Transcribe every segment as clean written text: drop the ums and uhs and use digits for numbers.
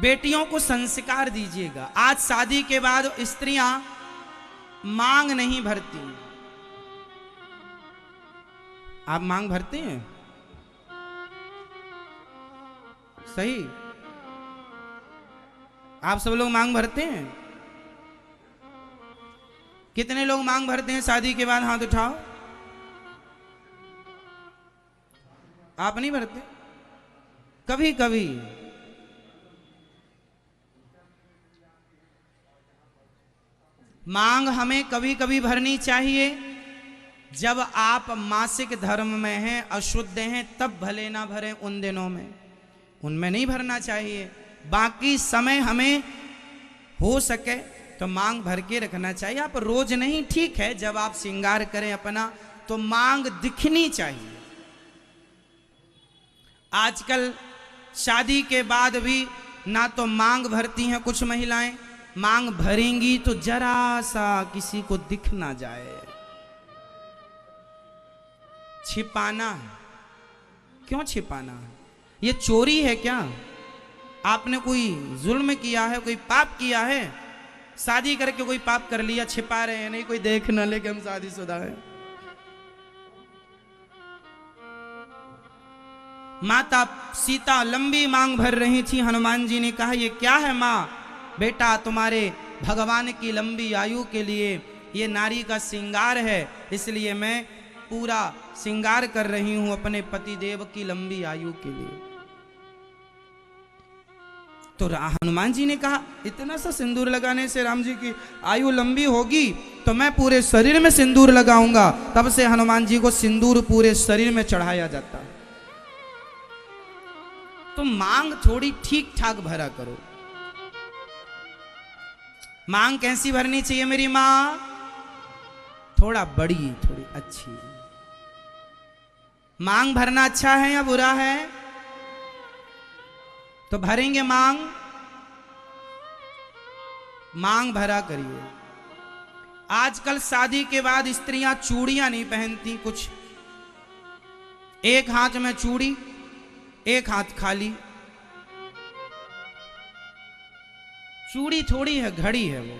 बेटियों को संस्कार दीजिएगा। आज शादी के बाद स्त्रियां मांग नहीं भरती। आप मांग भरते हैं? सही, आप सब लोग मांग भरते हैं? कितने लोग मांग भरते हैं शादी के बाद? हाथ उठाओ। आप नहीं भरते? कभी कभी। मांग हमें कभी कभी भरनी चाहिए। जब आप मासिक धर्म में हैं, अशुद्ध हैं, तब भले ना भरें। उन दिनों में, उनमें नहीं भरना चाहिए। बाकी समय हमें हो सके तो मांग भर के रखना चाहिए। आप रोज नहीं, ठीक है, जब आप श्रृंगार करें अपना तो मांग दिखनी चाहिए। आजकल शादी के बाद भी ना तो मांग भरती हैं कुछ महिलाएं, मांग भरेंगी तो जरा सा किसी को दिख ना जाए। छिपाना है। क्यों छिपाना है? ये चोरी है क्या? आपने कोई जुल्म किया है, कोई पाप किया है? शादी करके कोई पाप कर लिया, छिपा रहे हैं, नहीं कोई देख ना ले कि हम शादीशुदा हैं। माता सीता लंबी मांग भर रही थी। हनुमान जी ने कहा, ये क्या है मां? बेटा, तुम्हारे भगवान की लंबी आयु के लिए ये नारी का श्रृंगार है, इसलिए मैं पूरा श्रृंगार कर रही हूं अपने पति देव की लंबी आयु के लिए। तो हनुमान जी ने कहा, इतना सा सिंदूर लगाने से राम जी की आयु लंबी होगी तो मैं पूरे शरीर में सिंदूर लगाऊंगा। तब से हनुमान जी को सिंदूर पूरे शरीर में चढ़ाया जाता है। तो मांग थोड़ी ठीक ठाक भरा करो। मांग कैसी भरनी चाहिए मेरी मां? थोड़ा बड़ी, थोड़ी अच्छी। मांग भरना अच्छा है या बुरा है? तो भरेंगे मांग। मांग भरा करिए। आजकल शादी के बाद स्त्रियां चूड़ियां नहीं पहनती। कुछ एक हाथ में चूड़ी, एक हाथ खाली। चूड़ी थोड़ी है, घड़ी है वो।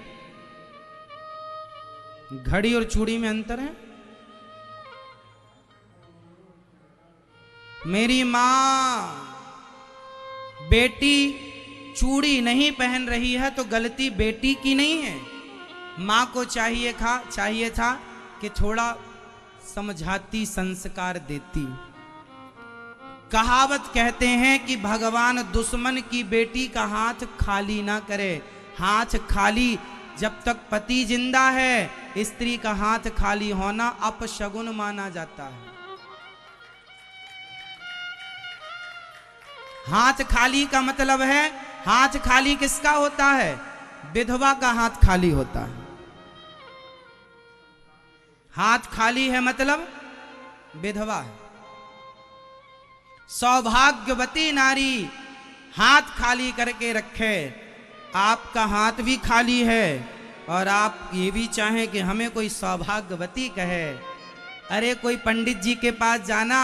घड़ी और चूड़ी में अंतर है। मेरी मां, बेटी चूड़ी नहीं पहन रही है तो गलती बेटी की नहीं है। मां को चाहिए था कि थोड़ा समझाती, संस्कार देती। कहावत कहते हैं कि भगवान दुश्मन की बेटी का हाथ खाली ना करे। हाथ खाली जब तक पति जिंदा है, स्त्री का हाथ खाली होना अपशगुन माना जाता है। हाथ खाली का मतलब है, हाथ खाली किसका होता है? विधवा का हाथ खाली होता है। हाथ खाली है मतलब विधवा है। सौभाग्यवती नारी हाथ खाली करके रखे। आपका हाथ भी खाली है और आप ये भी चाहें कि हमें कोई सौभाग्यवती कहे। अरे कोई पंडित जी के पास जाना,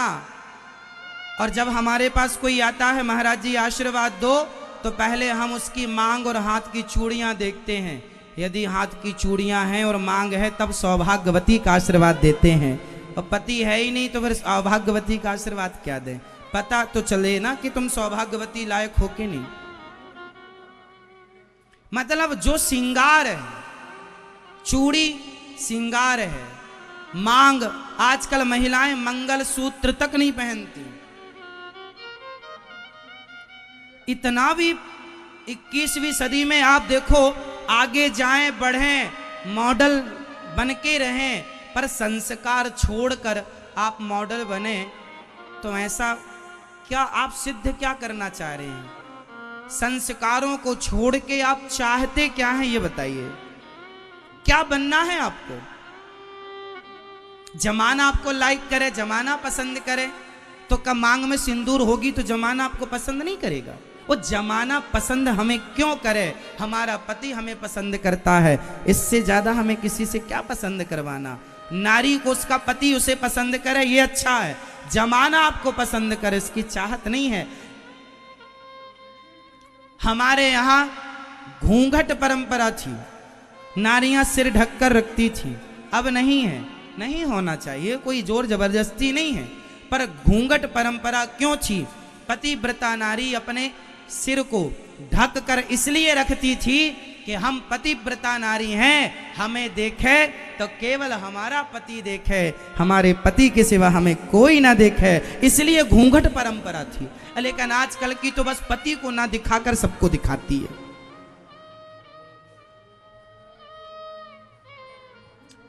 और जब हमारे पास कोई आता है, महाराज जी आशीर्वाद दो, तो पहले हम उसकी मांग और हाथ की चूड़ियां देखते हैं। यदि हाथ की चूड़ियां हैं और मांग है तब सौभाग्यवती का आशीर्वाद देते हैं। और पति है ही नहीं तो फिर सौभाग्यवती का आशीर्वाद क्या दें? पता तो चले ना कि तुम सौभाग्यवती लायक हो कि नहीं। मतलब जो श्रृंगार है, चूड़ी श्रृंगार है। मांग, आजकल महिलाएं मंगल सूत्र तक नहीं पहनती। इतना भी 21वीं सदी में आप देखो, आगे जाएं, बढ़ें, मॉडल बन के रहें, पर संस्कार छोड़कर आप मॉडल बने तो ऐसा क्या? आप सिद्ध क्या करना चाह रहे हैं? संस्कारों को छोड़ के आप चाहते क्या हैं ये बताइए। क्या बनना है आपको? जमाना आपको लाइक करे, जमाना पसंद करे, तो कब मांग में सिंदूर होगी तो जमाना आपको पसंद नहीं करेगा। वो जमाना पसंद हमें क्यों करे? हमारा पति हमें पसंद करता है, इससे ज्यादा हमें किसी से क्या पसंद करवाना। नारी को उसका पति उसे पसंद करे ये अच्छा है, जमाना आपको पसंद करे इसकी चाहत नहीं है। हमारे यहाँ घूंघट परंपरा थी, नारियां सिर ढककर रखती थी, अब नहीं है। नहीं होना चाहिए, कोई जोर जबरदस्ती नहीं है, पर घूंघट परंपरा क्यों थी? पतिव्रता नारी अपने सिर को ढक कर इसलिए रखती थी कि हम पतिव्रता नारी हैं, हमें देखे तो केवल हमारा पति देखे, हमारे पति के सिवा हमें कोई ना देखे, इसलिए घूंघट परंपरा थी। लेकिन आजकल की तो बस पति को ना दिखाकर सबको दिखाती है।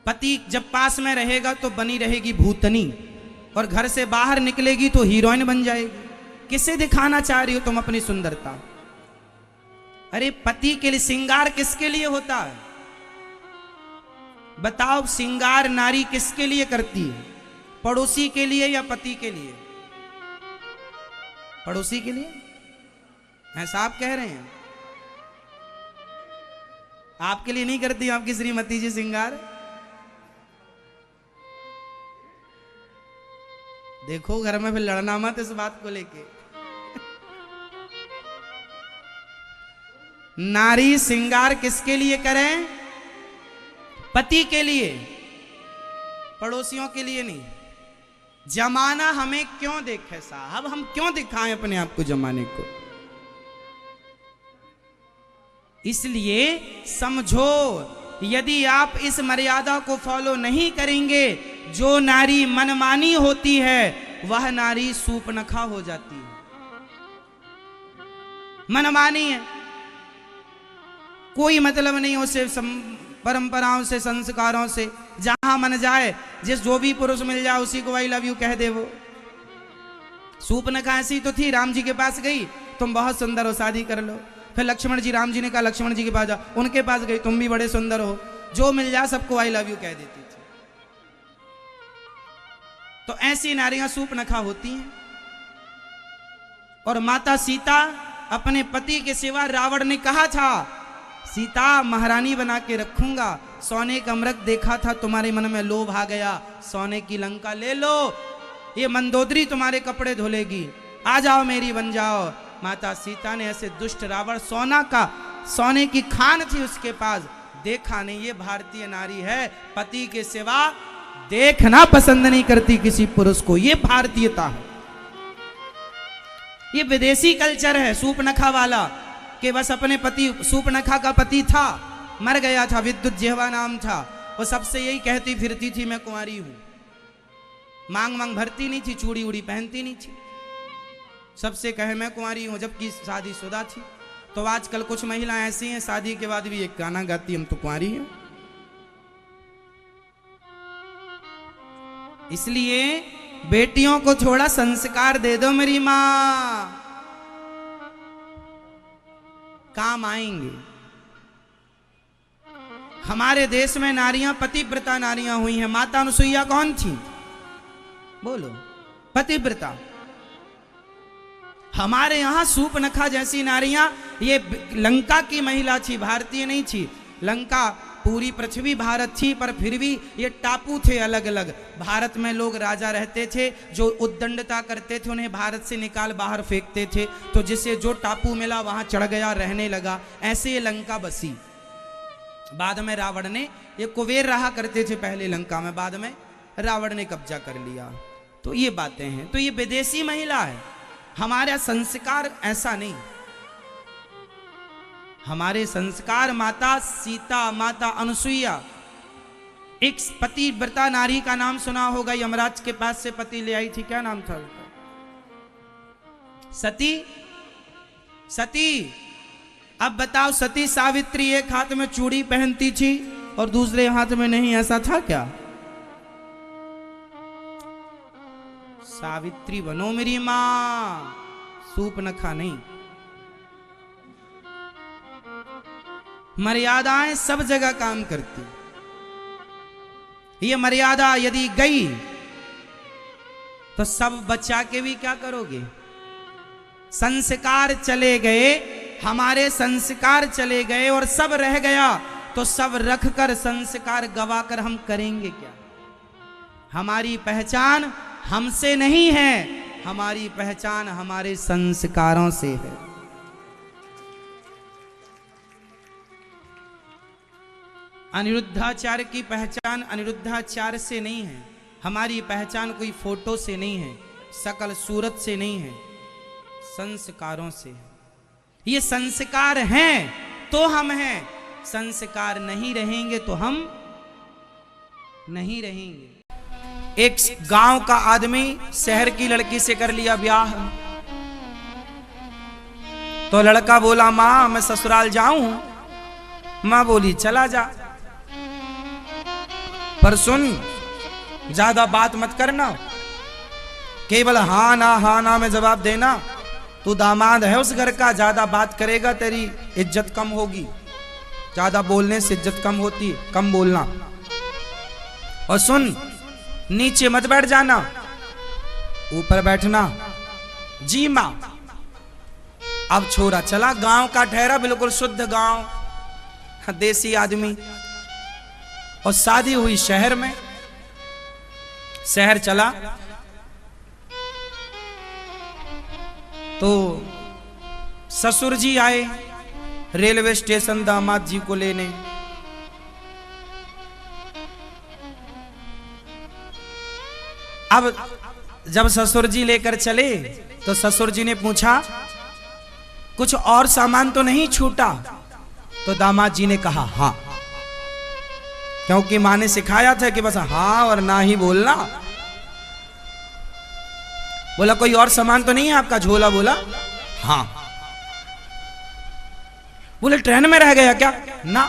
पति जब पास में रहेगा तो बनी रहेगी भूतनी, और घर से बाहर निकलेगी तो हीरोइन बन जाएगी। किसे दिखाना चाह रही हो तुम अपनी सुंदरता? अरे पति के लिए श्रृंगार किसके लिए होता है? बताओ, श्रृंगार नारी किसके लिए करती है? पड़ोसी के लिए या पति के लिए? पड़ोसी के लिए। ऐसा आप कह रहे हैं? आपके लिए नहीं करती आपकी श्रीमती जी श्रृंगार? देखो घर में फिर लड़ना मत इस बात को लेके। नारी श्रृंगार किसके लिए करें? पति के लिए, पड़ोसियों के लिए नहीं। जमाना हमें क्यों देखे साहब? हम क्यों दिखाएं अपने आप को जमाने को? इसलिए समझो, यदि आप इस मर्यादा को फॉलो नहीं करेंगे, जो नारी मनमानी होती है वह नारी सूपनखा हो जाती है। मनमानी है, कोई मतलब नहीं उसे परंपराओं से, संस्कारों से। जहां मन जाए, जिस जो भी पुरुष मिल जाए उसी को आई लव यू कह दे। वो सूपनखा ऐसी तो थी, राम जी के पास गई, तुम बहुत सुंदर हो, शादी कर लो। फिर लक्ष्मण जी, राम जी ने कहा लक्ष्मण जी के पास जा, उनके पास गई, तुम भी बड़े सुंदर हो। जो मिल जाए सबको आई लव यू कह देती थी। तो ऐसी नारियां सूपनखा होती हैं। और माता सीता अपने पति के सिवा, रावण ने कहा था सीता महारानी बना के रखूंगा, सोने का मृग देखा था, तुम्हारे मन में लोभ आ गया, सोने की लंका ले लो, ये मंदोदरी तुम्हारे कपड़े धुलेगी, आ जाओ मेरी बन जाओ। माता सीता ने ऐसे दुष्ट रावण, सोने की खान थी उसके पास, देखा नहीं। ये भारतीय नारी है, पति के सिवा देखना पसंद नहीं करती किसी पुरुष को। ये भारतीयता है। ये विदेशी कल्चर है सूपनखा वाला, कि बस अपने पति, सूपनखा का पति था, मर गया था, विद्युत जिह्वा नाम था, वो सबसे यही कहती फिरती थी मैं कुंवारी हूं। मांग भरती नहीं थी, चूड़ी उड़ी पहनती नहीं थी, सबसे कहे मैं कुंवारी हूं, जबकि शादीशुदा थी। तो आजकल कुछ महिलाएं ऐसी हैं, शादी के बाद भी एक गाना गाती हम तो कुंवारी हैं। इसलिए बेटियों को थोड़ा संस्कार दे दो मेरी मां, काम आएंगे। हमारे देश में नारियां पतिव्रता नारियां हुई हैं। माता अनुसुईया कौन थी? बोलो, पतिव्रता। हमारे यहां सूपनखा जैसी नारियां, ये लंका की महिला थी, भारतीय नहीं थी। लंका पूरी पृथ्वी भारत थी, पर फिर भी ये टापू थे अलग अलग। भारत में लोग राजा रहते थे, जो उद्दंडता करते थे उन्हें भारत से निकाल बाहर फेंकते थे। तो जिसे जो टापू मिला वहां चढ़ गया, रहने लगा। ऐसे ये लंका बसी। बाद में रावण ने, ये कुबेर रहा करते थे पहले लंका में, बाद में रावण ने कब्जा कर लिया। तो ये बातें हैं। तो ये विदेशी महिला है, हमारा संस्कार ऐसा नहीं। हमारे संस्कार, माता सीता, माता अनुसुईया, एक पतिव्रता नारी का नाम सुना होगा, यमराज के पास से पति ले आई थी, क्या नाम था उसका? सती। सती। अब बताओ, सती सावित्री एक हाथ में चूड़ी पहनती थी और दूसरे हाथ में नहीं, ऐसा था क्या? सावित्री बनो मेरी मां, सूपनखा नहीं। मर्यादाएं सब जगह काम करती। ये मर्यादा यदि गई तो सब बचा के भी क्या करोगे? संस्कार चले गए, हमारे संस्कार चले गए और सब रह गया, तो सब रखकर संस्कार गवाकर हम करेंगे क्या? हमारी पहचान हमसे नहीं है, हमारी पहचान हमारे संस्कारों से है। अनिरुद्धाचार्य की पहचान अनिरुद्धाचार्य से नहीं है, हमारी पहचान कोई फोटो से नहीं है, शकल सूरत से नहीं है, संस्कारों से है। ये संस्कार हैं तो हम हैं, संस्कार नहीं रहेंगे तो हम नहीं रहेंगे। एक गांव का आदमी शहर की लड़की से कर लिया ब्याह, तो लड़का बोला मां मैं ससुराल जाऊं, मां बोली चला जा, पर सुन ज्यादा बात मत करना, केवल हाँ ना में जवाब देना। तू दामाद है उस घर का, ज्यादा बात करेगा तेरी इज्जत कम होगी, ज्यादा बोलने से इज्जत कम होती, कम बोलना। और सुन नीचे मत बैठ जाना, ऊपर बैठना। जी मां। अब छोरा चला, गांव का ठहरा, बिल्कुल शुद्ध गांव, देसी आदमी, और शादी हुई शहर में। शहर चला तो ससुर जी आए रेलवे स्टेशन दामाद जी को लेने। अब जब ससुर जी लेकर चले तो ससुर जी ने पूछा कुछ और सामान तो नहीं छूटा? तो दामाद जी ने कहा हाँ, क्योंकि मां ने सिखाया था कि बस हाँ और ना ही बोलना। बोला कोई और सामान तो नहीं है आपका? झोला बोला हाँ। बोले ट्रेन में रह गया क्या? ना।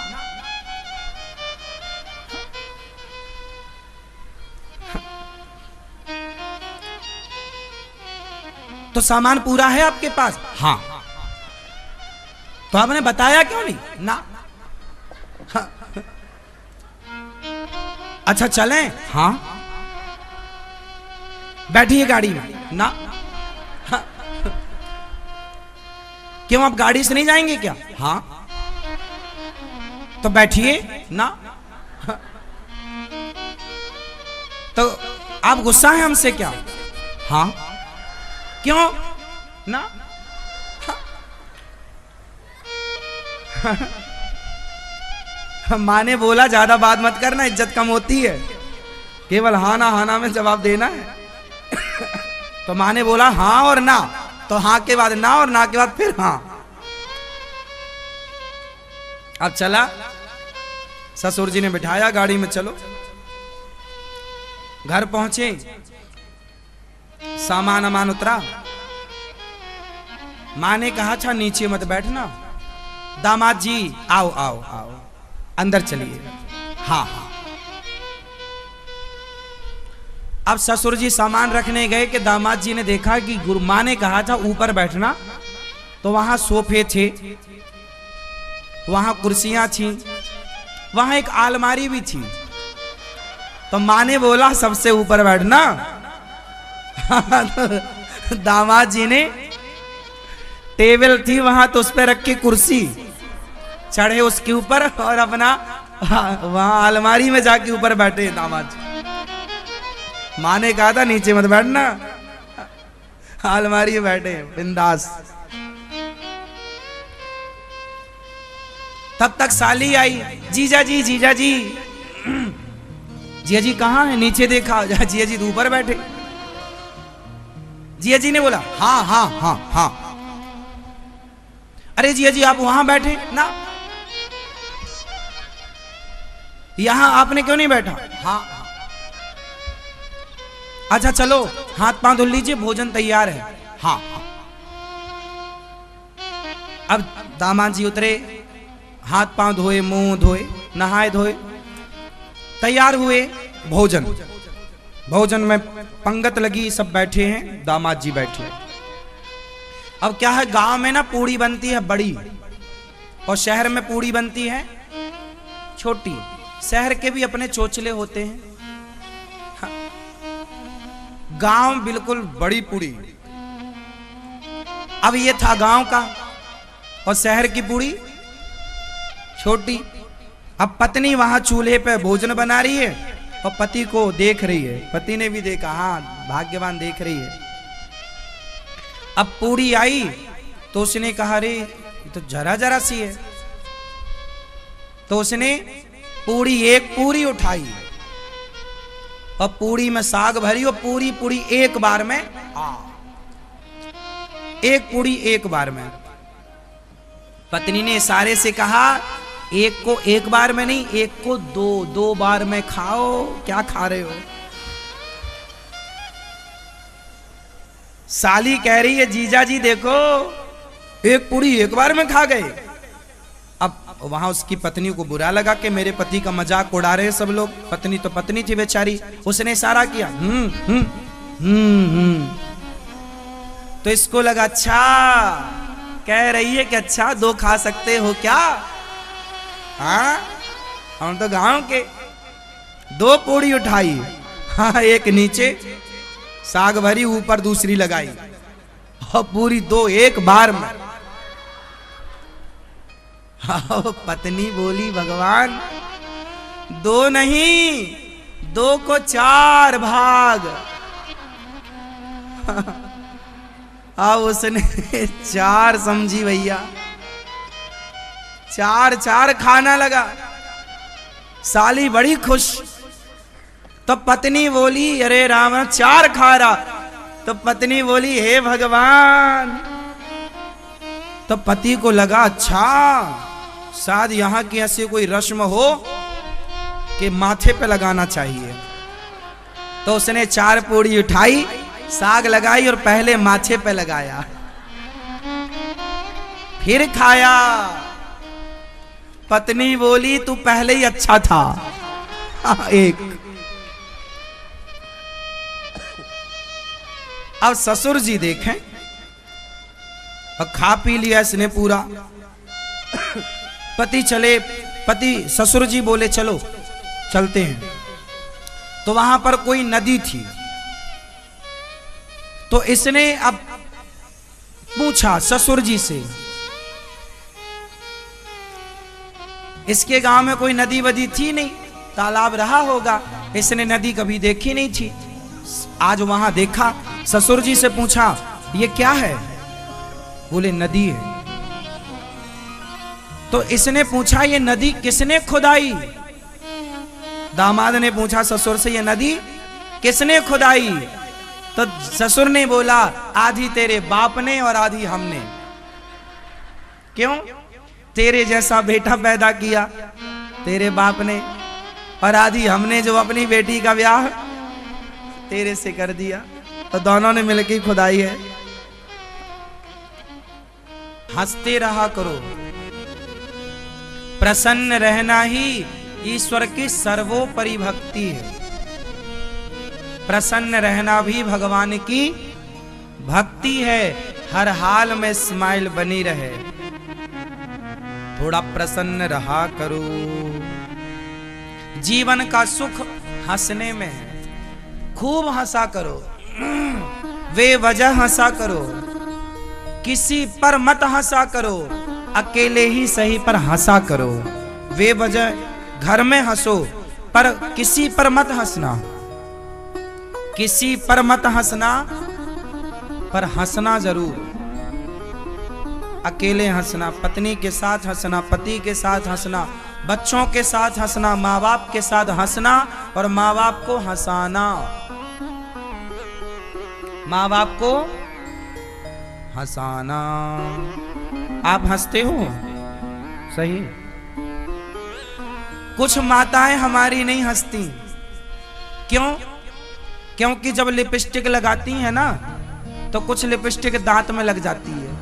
तो सामान पूरा है आपके पास? हाँ। तो आपने बताया क्यों नहीं? ना। हाँ। अच्छा चलें? हाँ। बैठिए गाड़ी में? ना। हाँ। क्यों आप गाड़ी से नहीं जाएंगे क्या? हाँ। तो बैठिए? ना। हाँ। तो आप गुस्सा हैं हमसे क्या? हाँ। क्यों? ना। मां ने बोला ज्यादा बात मत करना, इज्जत कम होती है, केवल हाँ ना में जवाब देना है। तो मां ने बोला हाँ और ना, तो हाँ के बाद ना और ना के बाद फिर हाँ। अब चला, ससुर जी ने बिठाया गाड़ी में, चलो। घर पहुंचे, सामान अमान उतरा, मां ने कहा अच्छा नीचे मत बैठना, दामाद जी आओ आओ आओ अंदर चलिए। हाँ हाँ। अब ससुर जी सामान रखने गए कि दामाद जी ने देखा कि गुरु मां ने कहा था ऊपर बैठना, तो वहां सोफे थे, वहां कुर्सियां थी, वहां एक अलमारी भी थी। तो मां ने बोला सबसे ऊपर बैठना। दामाद जी ने टेबल थी वहां, तो उस पर रख के कुर्सी चढ़े उसके ऊपर और अपना वहां अलमारी में जाके ऊपर बैठे दामाद जी। मां ने कहा था नीचे मत बैठना, अलमारी में बैठे बिंदास। तब तक साली आई, जीजा जी जीजा जी। जिया जी कहाँ है? नीचे देखा, जिया जी ऊपर बैठे। जिया जी ने बोला हाँ हाँ हाँ हाँ। अरे जिया जी आप वहां बैठे ना, यहां आपने क्यों नहीं बैठा? हाँ। अच्छा चलो हाथ पांव धुल लीजिए, भोजन तैयार है। हाँ। अब दामाद जी उतरे, हाथ पांव धोए, मुंह धोए, नहाए धोए, तैयार हुए। भोजन में पंगत लगी, सब बैठे हैं, दामाद जी बैठे हैं। अब क्या है, गांव में ना पूड़ी बनती है बड़ी, और शहर में पूड़ी बनती है छोटी। शहर के भी अपने चोचले होते हैं, हाँ। गांव बिल्कुल बड़ी पूड़ी। अब ये था गांव का, और शहर की पूड़ी छोटी। अब पत्नी वहां चूल्हे पे भोजन बना रही है और पति को देख रही है। पति ने भी देखा, हाँ भाग्यवान देख रही है। अब पूड़ी आई तो उसने कहा अरे ये तो जरा जरा सी है। तो उसने पूरी एक पूरी उठाई और पूरी में साग भरी और पूरी पूरी एक बार में एक पूरी एक बार में। पत्नी ने इशारे से कहा एक को एक बार में नहीं, एक को दो दो बार में खाओ। क्या खा रहे हो? साली कह रही है जीजा जी देखो एक पूरी एक बार में खा गए। अब वहां उसकी पत्नी को बुरा लगा कि मेरे पति का मजाक उड़ा रहे सब लोग। पत्नी तो पत्नी थी बेचारी, उसने इशारा किया तो इसको लगा अच्छा कह रही है कि अच्छा दो खा सकते हो क्या? हाँ हम तो गांव के। दो पूरी उठाई, हाँ एक नीचे साग भरी, ऊपर दूसरी लगाई और पूरी दो एक बार में। हाँ पत्नी बोली भगवान दो नहीं, दो को चार भाग। अब उसने चार समझी भैया, चार चार खाना लगा। साली बड़ी खुश। तो पत्नी बोली अरे राम चार खा रहा। तो पत्नी बोली हे भगवान। तो पति को लगा अच्छा शायद यहां की ऐसी कोई रस्म हो कि माथे पे लगाना चाहिए। तो उसने चार पूड़ी उठाई, साग लगाई और पहले माथे पे लगाया, फिर खाया। पत्नी बोली तू पहले ही अच्छा था। एक अब ससुर जी देखें और खा पी लिया इसने पूरा। पति ससुर जी बोले चलो चलते हैं। तो वहां पर कोई नदी थी। तो इसने अब पूछा ससुर जी से, इसके गांव में कोई नदी वदी थी नहीं, तालाब रहा होगा, इसने नदी कभी देखी नहीं थी। आज वहां देखा, ससुर जी से पूछा ये क्या है? बोले नदी है। तो इसने पूछा ये नदी किसने खुदाई? दामाद ने पूछा ससुर से ये नदी किसने खुदाई? तो ससुर ने बोला आधी तेरे बाप ने और आधी हमने। क्यों? तेरे जैसा बेटा पैदा किया तेरे बाप ने, और आधी हमने जो अपनी बेटी का ब्याह तेरे से कर दिया। तो दोनों ने मिलकर खुदाई है। हंसते रहा करो, प्रसन्न रहना ही ईश्वर की सर्वोपरि भक्ति है। प्रसन्न रहना भी भगवान की भक्ति है। हर हाल में स्माइल बनी रहे, थोड़ा प्रसन्न रहा करो। जीवन का सुख हंसने में है। खूब हंसा करो, वे वजह हंसा करो, किसी पर मत हंसा करो, अकेले ही सही पर हंसा करो। वे वजह घर में हंसो पर किसी पर मत हंसना, किसी पर मत हंसना, पर हंसना जरूर। अकेले हंसना, पत्नी के साथ हंसना, पति के साथ हंसना, बच्चों के साथ हंसना, माँ बाप के साथ हंसना और माँ बाप को हंसाना। माँ बाप को हंसाना। आप हंसते हो? सही। कुछ माताएं हमारी नहीं हंसती। क्यों? क्योंकि जब लिपस्टिक लगाती हैं ना तो कुछ लिपस्टिक दांत में लग जाती है।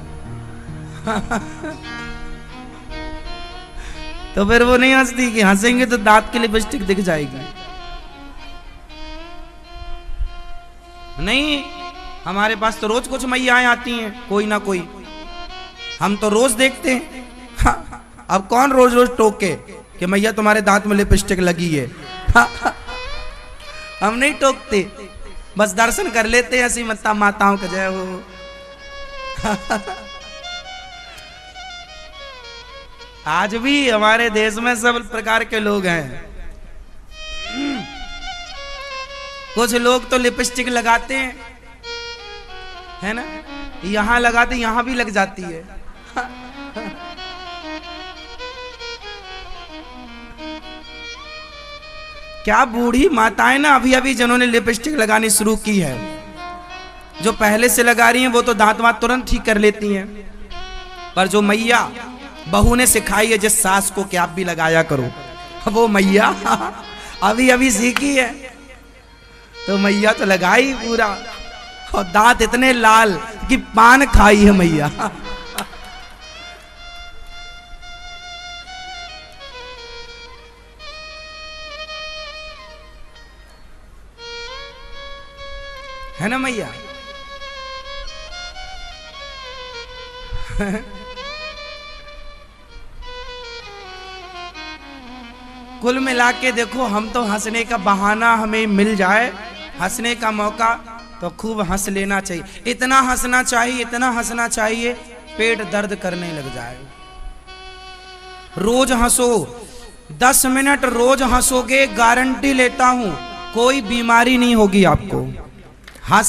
तो फिर वो नहीं हंसती कि हंसेंगे तो दांत की लिपस्टिक दिख जाएगी। नहीं, हमारे पास तो रोज कुछ मैयाएं आती हैं, कोई ना कोई। हम तो रोज देखते हैं। हाँ, अब कौन रोज रोज टोके कि मैया तुम्हारे दांत में लिपस्टिक लगी है। हम नहीं टोकते, बस दर्शन कर लेते हैं। ऐसी माताओं का जय हो। आज भी हमारे देश में सब प्रकार के लोग हैं। कुछ लोग तो लिपस्टिक लगाते हैं, है ना, यहां लगाते यहां भी लग जाती है। क्या बूढ़ी माताएं ना अभी अभी जिन्होंने लिपस्टिक लगानी शुरू की है, जो पहले से लगा रही हैं वो तो दांत वांत तुरंत ठीक कर लेती हैं, पर जो मैया बहू ने सिखाई है जिस सास को कि आप भी लगाया करो, वो मैया अभी अभी सीखी है, तो मैया तो लगाई पूरा, और दांत इतने लाल कि पान खाई है मैया। है ना मैया? कुल मिला के देखो, हम तो हंसने का बहाना हमें मिल जाए, हंसने का मौका तो खूब हंस लेना चाहिए। इतना हंसना चाहिए, इतना हंसना चाहिए, पेट दर्द करने लग जाए। रोज हंसो, 10 मिनट रोज हंसोगे, गारंटी लेता हूं कोई बीमारी नहीं होगी आपको। हंस